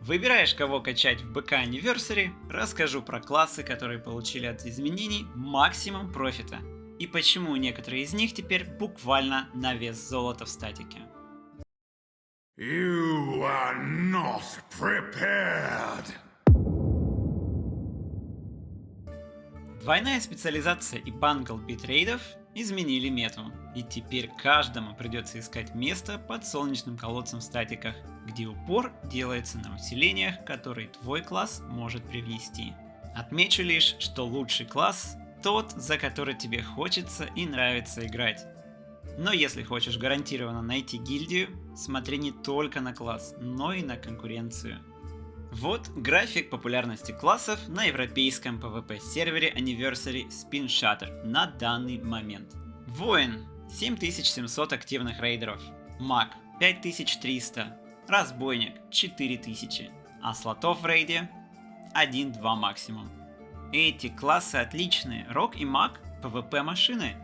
Выбираешь, кого качать в БК Anniversary, расскажу про классы, которые получили от изменений максимум профита, и почему некоторые из них теперь буквально на вес золота в статике. You are not prepared. Двойная специализация и бангл битрейдов изменили мету, и теперь каждому придется искать место под солнечным колодцем в статиках, где упор делается на усилениях, которые твой класс может привнести. Отмечу лишь, что лучший класс тот, за который тебе хочется и нравится играть. Но если хочешь гарантированно найти гильдию, смотри не только на класс, но и на конкуренцию. Вот график популярности классов на европейском PvP сервере Anniversary Spin Shatter на данный момент. Воин 7700 активных рейдеров, маг 5300, разбойник 4000, а слотов в рейде 1-2 максимум. Эти классы отличные, рок и маг PvP машины,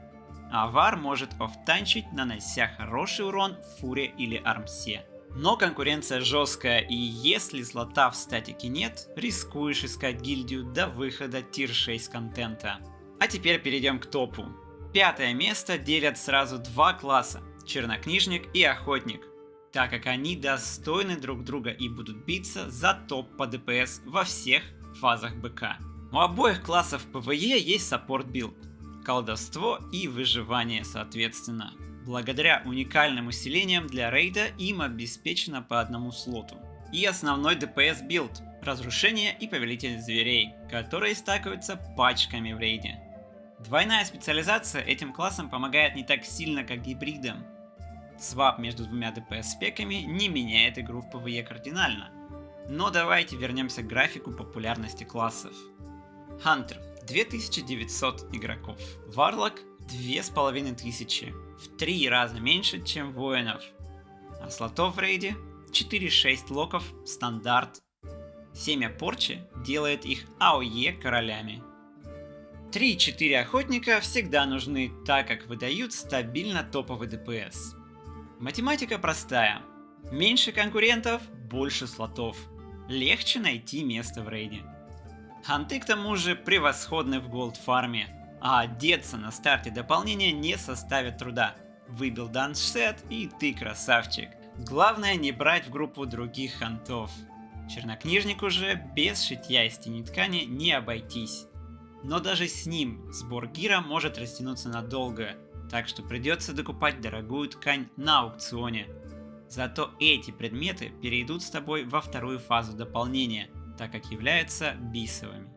а вар может офтанчить, нанося хороший урон фуре или армсе. Но конкуренция жесткая, и если слота в статике нет, рискуешь искать гильдию до выхода тир 6 контента. А теперь перейдем к топу. Пятое место делят сразу два класса – чернокнижник и охотник, так как они достойны друг друга и будут биться за топ по ДПС во всех фазах БК. У обоих классов ПВЕ есть саппорт билд, колдовство и выживание соответственно. Благодаря уникальным усилениям для рейда им обеспечено по одному слоту. И основной ДПС билд – разрушение и повелитель зверей, которые стакаются пачками в рейде. Двойная специализация этим классам помогает не так сильно, как гибридам. Свап между двумя ДПС спеками не меняет игру в ПВЕ кардинально. Но давайте вернемся к графику популярности классов. Хантер 2900 игроков, Варлок 2500, в 3 раза меньше, чем воинов. А слотов в рейде 4-6 локов стандарт. Семя порчи делает их АОЕ королями. 3-4 охотника всегда нужны, так как выдают стабильно топовый ДПС. Математика простая. Меньше конкурентов, больше слотов. Легче найти место в рейде. Ханты к тому же превосходны в голд фарме, а одеться на старте дополнения не составит труда. Выбил данж-сет и ты красавчик. Главное не брать в группу других хантов. Чернокнижнику же без шитья из тени ткани не обойтись. Но даже с ним сбор гира может растянуться надолго, так что придется докупать дорогую ткань на аукционе. Зато эти предметы перейдут с тобой во вторую фазу дополнения, так как являются бисовыми.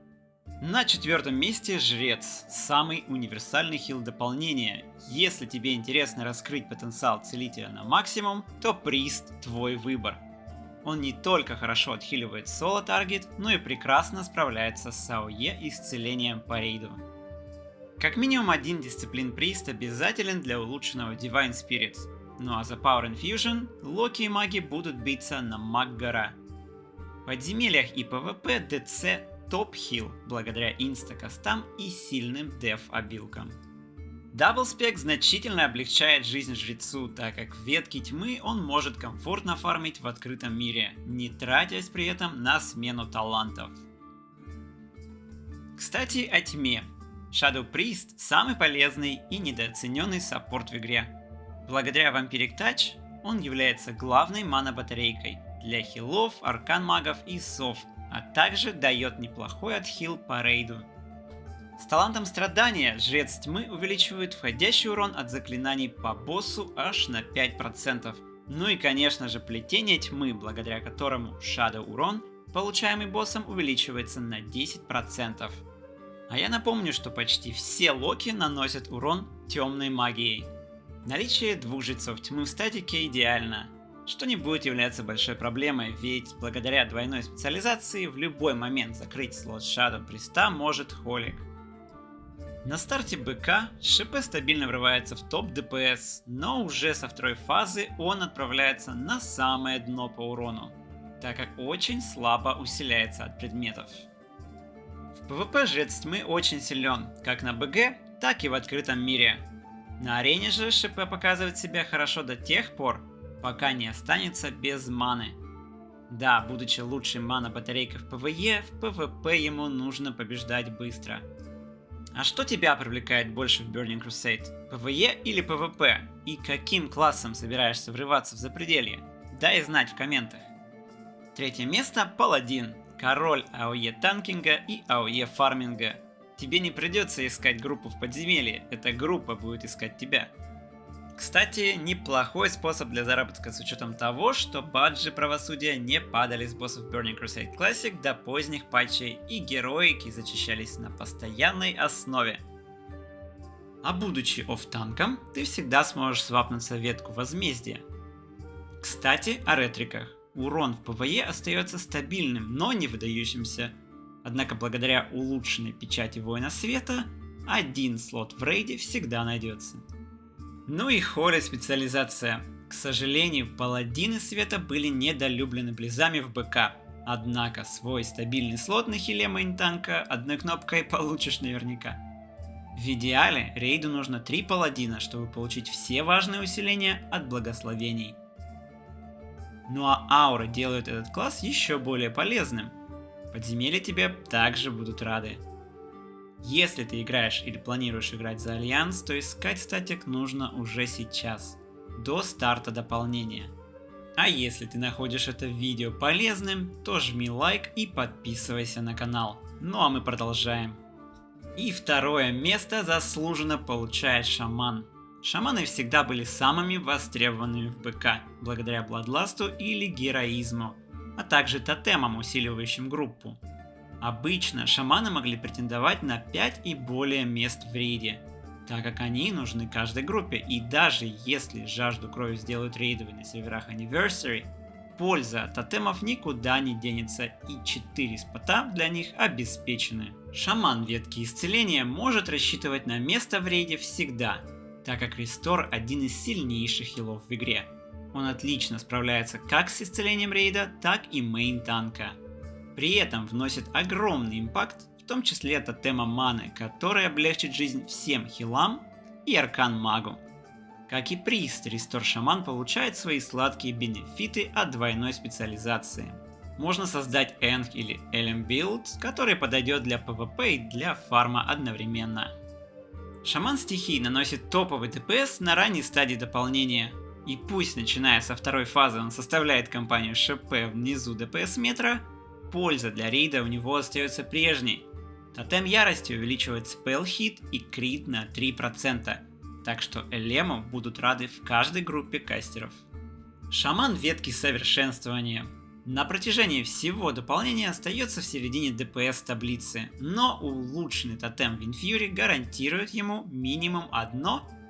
На четвертом месте Жрец, самый универсальный хил дополнения. Если тебе интересно раскрыть потенциал целителя на максимум, то Прист твой выбор. Он не только хорошо отхиливает соло таргет, но и прекрасно справляется с АОЕ и исцелением по рейду. Как минимум один дисциплин Прист обязателен для улучшенного Divine Spirit. Ну а за Power Infusion Локи и маги будут биться на Маг-гора. В подземельях и PvP DC топ-хил благодаря инста-кастам и сильным деф-обилкам. Даблспек значительно облегчает жизнь жрецу, так как в ветке тьмы он может комфортно фармить в открытом мире, не тратясь при этом на смену талантов. Кстати, о тьме. Shadow Priest самый полезный и недооцененный саппорт в игре. Благодаря Vampiric Touch он является главной мана-батарейкой для хилов, аркан-магов и сов, а также дает неплохой отхил по рейду. С талантом страдания Жрец Тьмы увеличивает входящий урон от заклинаний по боссу аж на 5%. Ну и конечно же плетение тьмы, благодаря которому Shadow урон, получаемый боссом, увеличивается на 10%. А я напомню, что почти все локи наносят урон темной магией. Наличие двух жрецов тьмы в статике идеально, что не будет являться большой проблемой, ведь благодаря двойной специализации в любой момент закрыть слот Shadow Приста может Холик. На старте БК ШП стабильно врывается в топ ДПС, но уже со второй фазы он отправляется на самое дно по урону, так как очень слабо усиляется от предметов. В ПВП Жрец Тьмы очень силен, как на БГ, так и в открытом мире. На арене же ШП показывает себя хорошо до тех пор, пока не останется без маны. Да, будучи лучшей мана-батарейкой в ПВЕ, в ПВП ему нужно побеждать быстро. А что тебя привлекает больше в Burning Crusade? ПВЕ или ПВП? И каким классом собираешься врываться в запределье? Дай знать в комментах. Третье место – Паладин, король АОЕ танкинга и АОЕ фарминга. Тебе не придется искать группу в подземелье, эта группа будет искать тебя. Кстати, неплохой способ для заработка с учетом того, что баджи правосудия не падали с боссов Burning Crusade Classic до поздних патчей и героики зачищались на постоянной основе. А будучи офф-танком, ты всегда сможешь свапнуться ветку возмездия. Кстати, о ретриках. Урон в ПВЕ остается стабильным, но не выдающимся. Однако благодаря улучшенной печати Воина Света, один слот в рейде всегда найдется. Ну и холи специализация. К сожалению, паладины света были недолюблены близами в БК. Однако свой стабильный слот на хиле мейн-танка одной кнопкой получишь наверняка. В идеале рейду нужно 3 паладина, чтобы получить все важные усиления от благословений. Ну а ауры делают этот класс еще более полезным. Подземелья тебе также будут рады. Если ты играешь или планируешь играть за Альянс, то искать статик нужно уже сейчас, до старта дополнения. А если ты находишь это видео полезным, то жми лайк и подписывайся на канал. Ну а мы продолжаем. И второе место заслуженно получает Шаман. Шаманы всегда были самыми востребованными в БК, благодаря Бладласту или героизму, а также тотемам, усиливающим группу. Обычно шаманы могли претендовать на 5 и более мест в рейде, так как они нужны каждой группе, и даже если жажду крови сделают рейдовой на серверах Anniversary, польза от тотемов никуда не денется, и 4 спота для них обеспечены. Шаман ветки исцеления может рассчитывать на место в рейде всегда, так как Рестор один из сильнейших хилов в игре. Он отлично справляется как с исцелением рейда, так и мейн танка. При этом вносит огромный импакт, в том числе тотема маны, который облегчит жизнь всем хилам и аркан магу. Как и прист, Рестор Шаман получает свои сладкие бенефиты от двойной специализации. Можно создать Энг или Элем билд, который подойдет для PvP и для фарма одновременно. Шаман стихий наносит топовый ДПС на ранней стадии дополнения. И пусть начиная со второй фазы он составляет компанию ШП внизу ДПС метра, польза для рейда у него остается прежней. Тотем ярости увеличивает спелл хит и крит на 3%, так что Элему будут рады в каждой группе кастеров. Шаман ветки совершенствования. На протяжении всего дополнения остается в середине ДПС таблицы, но улучшенный тотем Винфьюри гарантирует ему минимум 1,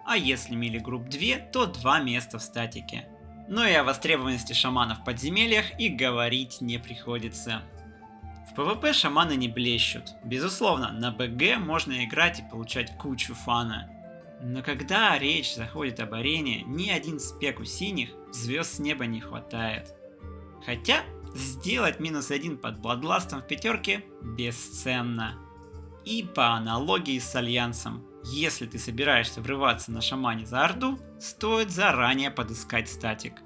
а если мили групп 2, то 2 места в статике. Но и о востребованности шамана в подземельях и говорить не приходится. В ПВП шаманы не блещут. Безусловно, на БГ можно играть и получать кучу фана. Но когда речь заходит об арене, ни один спек у синих звезд с неба не хватает. Хотя, сделать -1 под Бладластом в пятерке бесценно. И по аналогии с Альянсом, если ты собираешься врываться на шамане за орду, стоит заранее подыскать статик.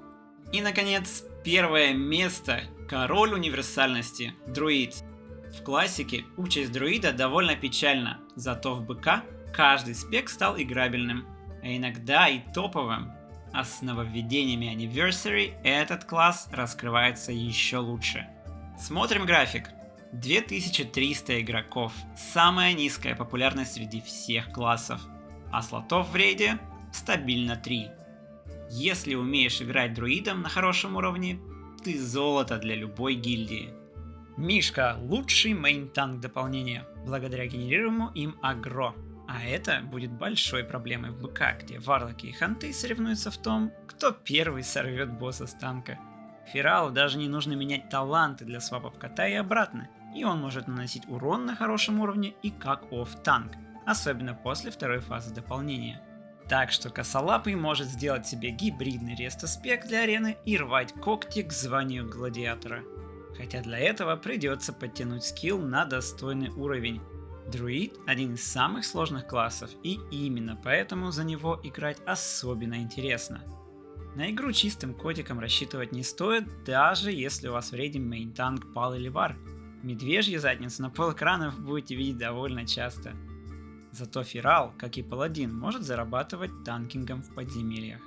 И наконец, первое место. Король универсальности. Друид. В классике участь друида довольно печальна, зато в БК каждый спек стал играбельным, а иногда и топовым. А с нововведениями Anniversary этот класс раскрывается еще лучше. Смотрим график. 2300 игроков, самая низкая популярность среди всех классов, а слотов в рейде стабильно 3. Если умеешь играть друидом на хорошем уровне, ты золото для любой гильдии. Мишка – лучший мейн-танк дополнения, благодаря генерируемому им агро. А это будет большой проблемой в БК, где варлоки и ханты соревнуются в том, кто первый сорвет босса с танка. Фералу даже не нужно менять таланты для свапов кота и обратно, и он может наносить урон на хорошем уровне и как офф-танк, особенно после второй фазы дополнения. Так что косолапый может сделать себе гибридный рестоспек для арены и рвать когти к званию гладиатора. Хотя для этого придется подтянуть скилл на достойный уровень. Друид – один из самых сложных классов, и именно поэтому за него играть особенно интересно. На игру чистым котиком рассчитывать не стоит, даже если у вас в рейде мейн-танк пал или вар. Медвежью задницу на полэкрана вы будете видеть довольно часто. Зато Ферал, как и Паладин, может зарабатывать танкингом в подземельях.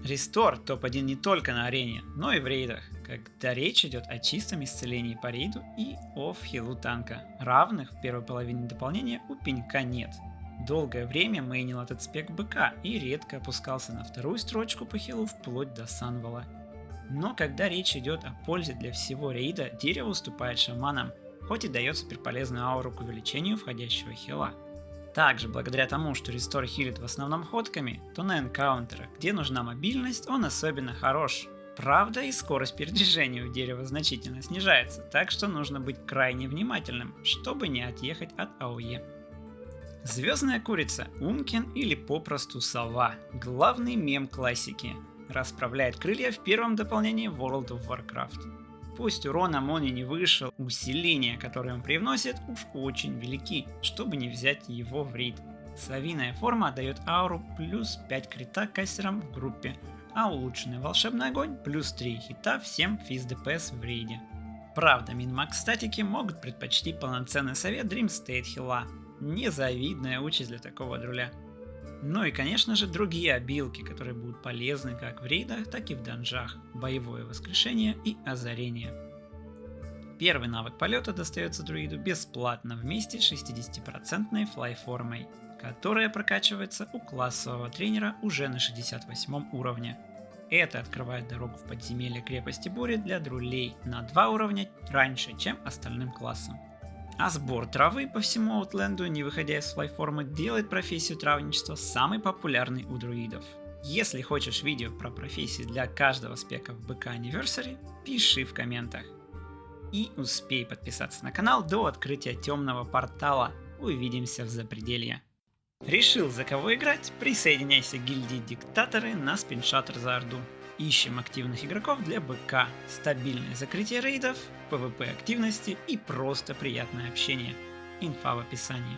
Рестор топ-1 не только на арене, но и в рейдах, когда речь идет о чистом исцелении по рейду и офф-хилу танка. Равных в первой половине дополнения у пенька нет. Долгое время мейнил этот спек БК и редко опускался на вторую строчку по хилу вплоть до Санвала. Но когда речь идет о пользе для всего рейда, дерево уступает шаманам, хоть и дает суперполезную ауру к увеличению входящего хила. Также, благодаря тому, что рестор хилит в основном ходками, то на энкаунтерах, где нужна мобильность, он особенно хорош. Правда, и скорость передвижения у дерева значительно снижается, так что нужно быть крайне внимательным, чтобы не отъехать от АОЕ. Звездная курица, Умкин или попросту сова, главный мем классики, расправляет крылья в первом дополнении World of Warcraft. Пусть урон Амоне не вышел, усиления, которые он привносит, уж очень велики, чтобы не взять его в рейд. Совиная форма дает ауру плюс 5 крита кассерам в группе, а улучшенный волшебный огонь плюс 3 хита всем физ ДПС в рейде. Правда, min-max статики могут предпочти полноценный совет Dream State хила. Незавидная участь для такого друля. Ну и конечно же другие обилки, которые будут полезны как в рейдах, так и в данжах, боевое воскрешение и озарение. Первый навык полета достается друиду бесплатно вместе с 60% флай-формой, которая прокачивается у классового тренера уже на 68 уровне. Это открывает дорогу в подземелье крепости бури для друлей на 2 уровня раньше, чем остальным классам. А сбор травы по всему Аутленду, не выходя из флайформы, делает профессию травничества самой популярной у друидов. Если хочешь видео про профессии для каждого спека в БК Anniversary, пиши в комментах. И успей подписаться на канал до открытия темного портала. Увидимся в Запределье. Решил за кого играть? Присоединяйся к гильдии Диктаторы на спиншаттер за Орду. Ищем активных игроков для БК, стабильное закрытие рейдов, PvP активности и просто приятное общение. Инфа в описании.